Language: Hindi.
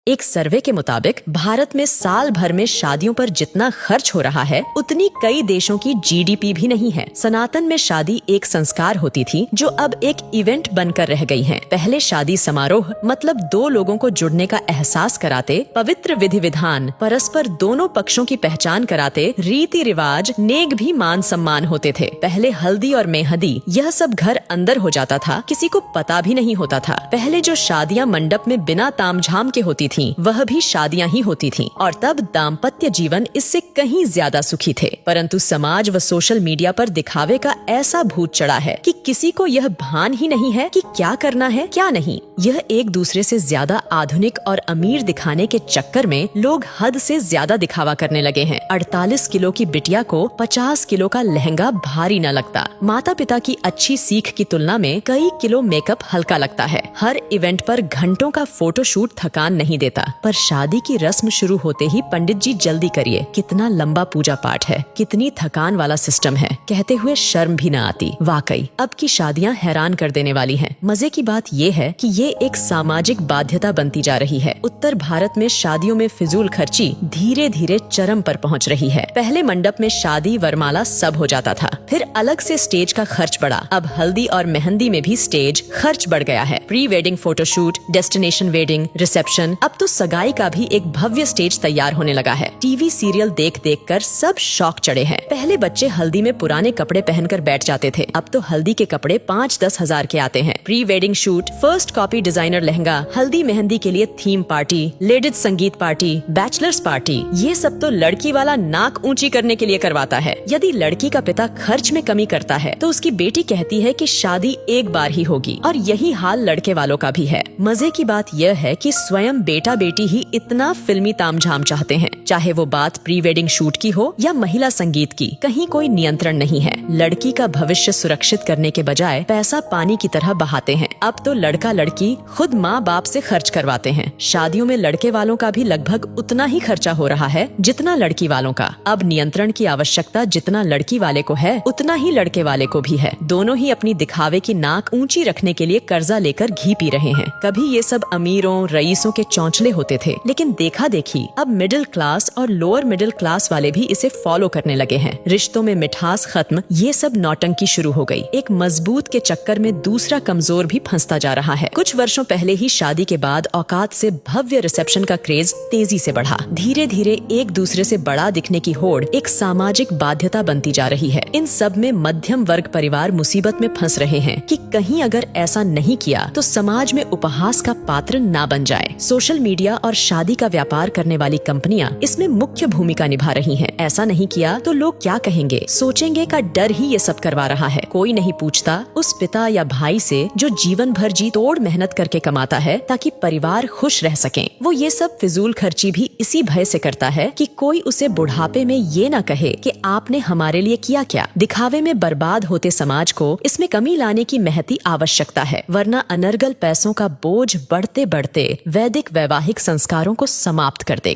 एक सर्वे के मुताबिक भारत में साल भर में शादियों पर जितना खर्च हो रहा है उतनी कई देशों की जीडीपी भी नहीं है। सनातन में शादी एक संस्कार होती थी जो अब एक इवेंट बनकर रह गई है। पहले शादी समारोह मतलब दो लोगों को जुड़ने का एहसास कराते, पवित्र विधि विधान, परस्पर दोनों पक्षों की पहचान कराते, रीति रिवाज, नेक भी मान सम्मान होते थे। पहले हल्दी और मेहंदी यह सब घर अंदर हो जाता था, किसी को पता भी नहीं होता था। पहले जो शादियां मंडप में बिना तामझाम के होती थीं, वह भी शादियां ही होती थीं और तब दाम्पत्य जीवन इससे कहीं ज्यादा सुखी थे। परंतु समाज व सोशल मीडिया पर दिखावे का ऐसा भूत चढ़ा है कि किसी को यह भान ही नहीं है कि क्या करना है क्या नहीं। यह एक दूसरे से ज्यादा आधुनिक और अमीर दिखाने के चक्कर में लोग हद से ज्यादा दिखावा करने लगे हैं। 48 किलो की बिटिया को 50 किलो का लहंगा भारी न लगता। माता पिता की अच्छी सीख की तुलना में कई किलो मेकअप हल्का लगता है। हर इवेंट पर घंटों का फोटोशूट थकान नहीं देता, पर शादी की रस्म शुरू होते ही पंडित जी जल्दी करिए, कितना लंबा पूजा पाठ है, कितनी थकान वाला सिस्टम है, कहते हुए शर्म भी न आती। वाकई अब की शादियां हैरान कर देने वाली हैं। मजे की बात ये है कि ये एक सामाजिक बाध्यता बनती जा रही है। उत्तर भारत में शादियों में फिजूल खर्ची धीरे धीरे चरम पर पहुंच रही है। पहले मंडप में शादी वरमाला सब हो जाता था, फिर अलग से स्टेज का खर्च बढ़ा। अब हल्दी और मेहंदी में भी स्टेज खर्च बढ़ गया है। Pre wedding photoshoot, destination wedding, reception, अब तो सगाई का भी एक भव्य स्टेज तैयार होने लगा है। टीवी सीरियल देख देख कर सब शौक चढ़े हैं। पहले बच्चे हल्दी में पुराने कपड़े पहनकर बैठ जाते थे, अब तो हल्दी के कपड़े 5-10 हजार के आते हैं। Pre wedding shoot, first copy designer lehenga, हल्दी मेहंदी के लिए थीम पार्टी, लेडीज संगीत पार्टी, बैचलर्स पार्टी, ये सब तो लड़की वाला नाक ऊंची करने के लिए करवाता है। यदि लड़की का पिता खर्च में कमी करता है तो उसकी बेटी कहती है कि शादी एक बार ही होगी, और यही हाल लड़के वालों का भी है। मजे की बात यह है कि स्वयं बेटा बेटी ही इतना फिल्मी तामझाम चाहते हैं, चाहे वो बात प्री वेडिंग शूट की हो या महिला संगीत की, कहीं कोई नियंत्रण नहीं है। लड़की का भविष्य सुरक्षित करने के बजाय पैसा पानी की तरह बहाते हैं। अब तो लड़का लड़की खुद माँ बाप से खर्च करवाते हैं। शादियों में लड़के वालों का भी लगभग उतना ही खर्चा हो रहा है जितना लड़की वालों का। अब नियंत्रण की आवश्यकता जितना लड़की वाले को है उतना ही लड़के वाले को भी है। दोनों ही अपनी दिखावे की नाक ऊंची रखने के लिए कर्जा लेकर घी पी रहे हैं। कभी ये सब अमीरों रईसों के चौंचले होते थे, लेकिन देखा देखी अब मिडिल क्लास और लोअर मिडिल क्लास वाले भी इसे फॉलो करने लगे हैं। रिश्तों में मिठास खत्म, ये सब नौटंकी शुरू हो गई। एक मजबूत के चक्कर में दूसरा कमजोर भी फंसता जा रहा है। कुछ वर्षों पहले ही शादी के बाद औकात से भव्य रिसेप्शन का क्रेज तेजी से बढ़ा। धीरे धीरे एक दूसरे से बड़ा दिखने की होड़ एक सामाजिक बाध्यता बनती जा रही है। इन सब में मध्यम वर्ग परिवार मुसीबत में फंस रहे हैं कि कहीं अगर ऐसा नहीं किया तो समाज में उपहास का पात्र ना बन जाए। सोशल मीडिया और शादी का व्यापार करने वाली कंपनियां इसमें मुख्य भूमिका निभा रही हैं। ऐसा नहीं किया तो लोग क्या कहेंगे, सोचेंगे का डर ही ये सब करवा रहा है। कोई नहीं पूछता उस पिता या भाई से जो जीवन भर जी तोड़ मेहनत करके कमाता है ताकि परिवार खुश रह सकें। वो ये सब फिजूल खर्ची भी इसी भय से करता है कि कोई उसे बुढ़ापे में ये न कहे कि आपने हमारे लिए किया क्या। दिखावे में बर्बाद होते समाज को इसमें कमी लाने की महती आवश्यकता है, वरना अनर्गल पैसों का बोझ बढ़ते बढ़ते वैदिक वैवाहिक संस्कारों को समाप्त कर देगा।